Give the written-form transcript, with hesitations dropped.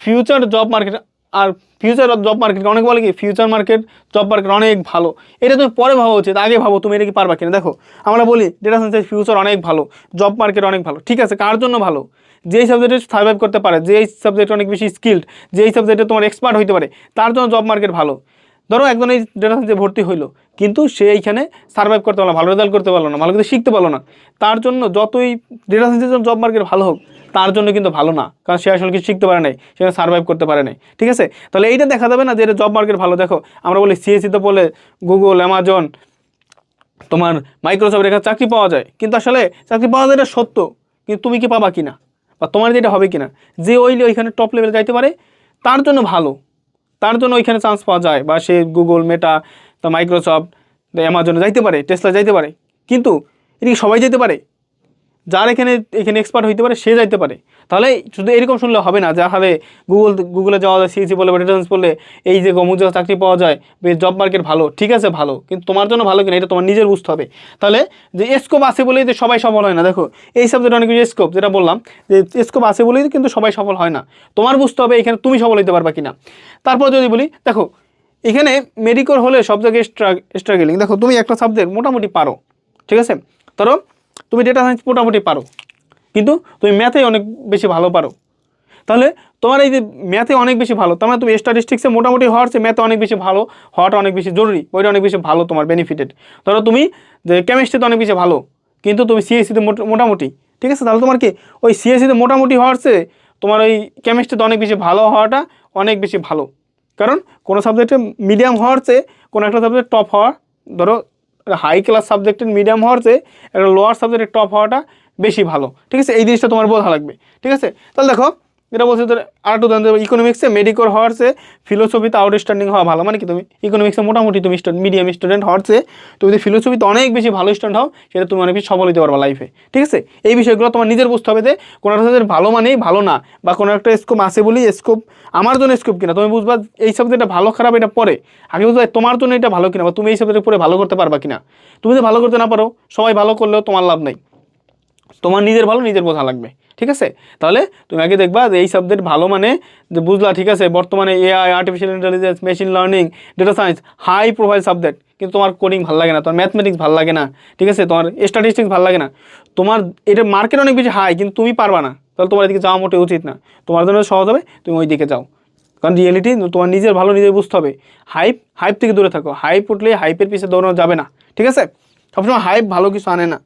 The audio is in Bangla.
ফিউচার জব মার্কেট আর ফিউচার জব মার্কেট অনেক বলে কি ফিউচার মার্কেট জব মার্কেট অনেক ভালো, এটা তুমি পরে ভাবা উচিত, আগে ভাবো তুমি এটা কি পারবা কিনা। দেখো আমরা বলি ডেটা সায়েন্সের ফিউচার অনেক ভালো, জব মার্কেট অনেক ভালো, ঠিক আছে, কার জন্য ভালো? যেই সাবজেক্টে সার্ভাইভ করতে পারে, যেই সাবজেক্টে অনেক বেশি স্কিল্ড, যেই সাবজেক্টে তোমার এক্সপার্ট হইতে পারে, তার জন্য জব মার্কেট ভালো। ধরো একজন এই ডেটা সায়েন্সে ভর্তি হইলো, কিন্তু সে এইখানে সার্ভাইভ করতে পারলো না, ভালো রেজাল্ট করতে পারলো না, ভালো কিছু শিখতে পারলো না, তার জন্য যতই ডেটা সায়েন্সের জন্য জব মার্কেট ভালো হোক, তার জন্য কিন্তু ভালো না, কারণ সে আসলে কিছু শিখতে পারে নাই, সে সার্ভাইভ করতে পারে নাই, ঠিক আছে। তাহলে এইটা দেখা যাবে না যে এটা জব মার্কেট ভালো। দেখো আমরা বলি সিএসসিতে বলে গুগল, অ্যামাজন, তোমার মাইক্রোসফট এখানে চাকরি পাওয়া যায়, কিন্তু আসলে চাকরি পাওয়া যায় এটা সত্য, কিন্তু তুমি কি পাবা কিনা বা তোমার যেটা হবে কিনা, যে ওইখানে টপ লেভেলে যাইতে পারে তার জন্য ভালো, তার জন্য ওইখানে চান্স পাওয়া যায়, বা সে গুগল, মেটা, তো মাইক্রোসফট, অ্যামাজনে যাইতে পারে, টেসলা যাইতে পারে, কিন্তু এটা কি সবাই যেতে পারে? যার এখানে এক্সপার্ট হইতে পারে সে যাইতে পারে। তাহলে শুধু এরকম শুনলে হবে না, যাহলে গুগলে যাওয়া যায়, সিএসসি বলে বা ডেটা সায়েন্স বললে এই যে গমুজ চাকরি পাওয়া যায়, জব মার্কেট ভালো, ঠিক আছে ভালো, কিন্তু তোমার জন্য ভালো কিনা এটা তোমার নিজের বুঝতে হবে। তাহলে যে স্কোপ আছে বলেই যে সবাই সফল হয় না, দেখো এই সাবজেক্টে অনেক কিছু স্কোপ, যেটা বললাম যে স্কোপ আছে বলেই কিন্তু সবাই সফল হয় না, তোমার বুঝতে হবে এখানে তুমি সফল হইতে পারবা কিনা। তারপর যদি বলি, দেখো এখানে মেডিকেল হলে সব জায়গায় স্ট্রাগলিং, দেখো তুমি একটা সাবজেক্ট মোটামুটি পারো, ঠিক আছে, ধরো তুমি ডেটা সায়েন্স মোটামুটি পারো, কিন্তু তুমি ম্যাথে অনেক বেশি ভালো পারো, তাহলে তোমার এই যে ম্যাথে অনেক বেশি ভালো, তার মানে তুমি স্ট্যাটিস্টিক্সে মোটামুটি হওয়ার চেয়ে ম্যাথে অনেক বেশি ভালো হওয়াটা অনেক বেশি জরুরি, ওইটা অনেক বেশি ভালো তোমার বেনিফিটেড। ধরো তুমি যে কেমিস্ট্রিতে অনেক বেশি ভালো, কিন্তু তুমি সিএসসিতে মোটামুটি, ঠিক আছে, তাহলে তোমার কি ওই সিএসসিতে মোটামুটি হওয়ার চেয়ে তোমার ওই কেমিস্ট্রিতে অনেক বেশি ভালো হওয়াটা অনেক বেশি ভালো, কারণ কোনো সাবজেক্টে মিডিয়াম হওয়ার চেয়ে কোনো একটা সাবজেক্ট টপ হওয়া, ধরো হাই ক্লাস সাবজেক্টের মিডিয়াম হওয়ার চেয়ে একটা লোয়ার সাবজেক্টের টপ হওয়াটা বেশি ভালো, ঠিক আছে, এই জিনিসটা তোমার বোঝা লাগবে, ঠিক আছে। তাহলে দেখো যেটা বলছি তোর আর একটু জানতে হবে, ইকোনমিক্সে মেডিকেল হওয়ার চেয়ে ফিলোসফিতে আউটস্ট্যান্ডিং হওয়া ভালো, মানে কি তুমি ইকোনমিক্সে মোটামুটি তুমি মিডিয়াম স্টুডেন্ট হওয়ার চেয়ে তুমি যদি ফিলোসফিতে অনেক বেশি ভালো স্টুডেন্ট হও, সেটা তুমি অনেক বেশি সফল হতে পারবা লাইফে, ঠিক আছে। এই বিষয়গুলো তোমার নিজের বুঝতে হবে যে কোনো একটা সাবজেক্ট ভালো মানেই ভালো না, বা কোনো একটা স্কোপ আছে বলি স্কোপ আমার জন্য স্কোপ কিনা তুমি বুঝবা, এই সাবজেক্টটা ভালো খারাপ এটা পরে, আগে বুঝবা তোমার জন্য এটা ভালো কিনা, বা তুমি এই সাবজেক্টে পড়ে ভালো করতে পারবা কিনা। তুমি যদি ভালো করতে না পারো, সবাই ভালো করলেও তোমার লাভ নেই, তোমার নিজের ভালো নিজের বোঝা লাগবে, ঠিক আছে। তাহলে তুমি আগে দেখবা যে এই সাবজেক্ট ভালো মানে যে বুঝলা, ঠিক আছে, বর্তমানে AI, artificial intelligence, machine learning, data science high profile subject, কিন্তু তোমার কোডিং ভালো লাগে না, তোমার ম্যাথমেটিক্স ভালো লাগে না, ঠিক আছে, তোমার স্ট্যাটিস্টিক্স ভালো লাগে না, তোমার এটা মার্কেট অনেক বেশি হাই, কিন্তু তুমি পারবা না, তাহলে তোমার এদিকে যাওয়া মোটে উচিত না, তোমার জন্য সহজ হবে তুমি ওই দিকে যাও, কারণ রিয়েলিটি তোমার নিজের ভালো নিজের বুঝতে হবে। হাইপ থেকে দূরে থাকো, হাইপ উঠলে হাইপের পিছিয়ে দৌড়ানো যাবে না, ঠিক আছে, সবসময় হাইপ ভালো কিছু আনে না।